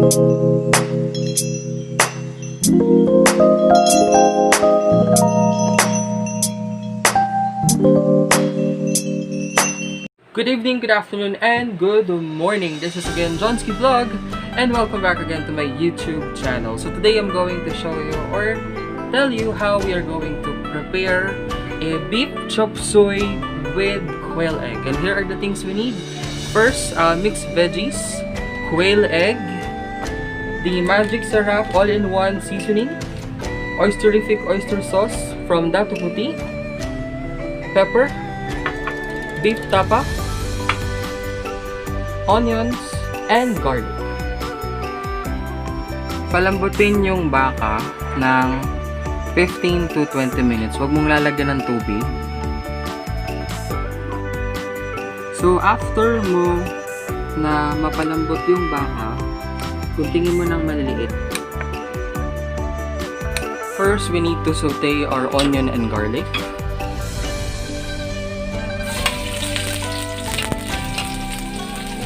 Good evening, good afternoon, and good morning. This is again JON's Vlog, and welcome back again to my YouTube channel. So today I'm going to show you or tell you how we are going to prepare a beef chopsuey with quail egg. And here are the things we need. First, mixed veggies, quail egg, the magic sarap all-in-one seasoning, oysterific oyster sauce from datu puti, pepper, beef tapa, onions, and garlic. Palambutin yung baka ng 15 to 20 minutes. Huwag mong lalagyan ng tubig. So, after mo na mapalambot yung baka, kuntingin mo ng maliliit. First, we need to saute our onion and garlic.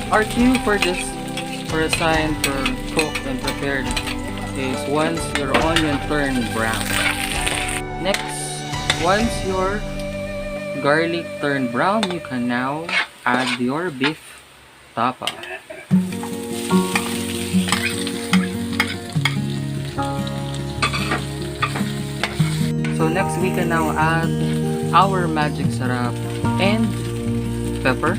Our cue for this, for a sign for cooked and prepared, is once your onion turns brown. Next, once your garlic turned brown, you can now add your beef tapa. So next, we can now add our magic sarap and pepper.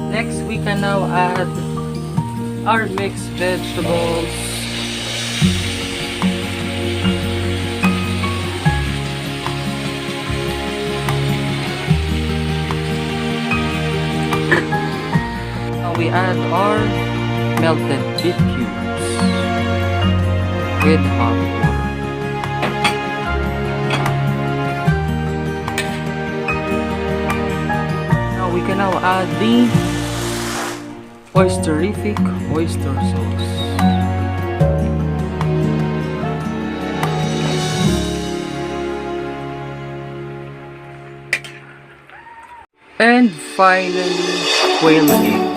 Next, we can now add our mixed vegetables. Now we add our melted beef cubes with hot water. Now we can now add the oysterific oyster sauce. And finally, quail eggs.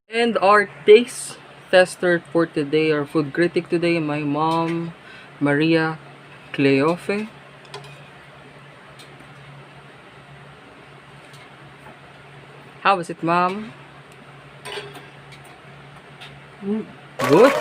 And our taste tester for today, our food critic today, my mom, Maria Cleofe. How was it, mom? Good?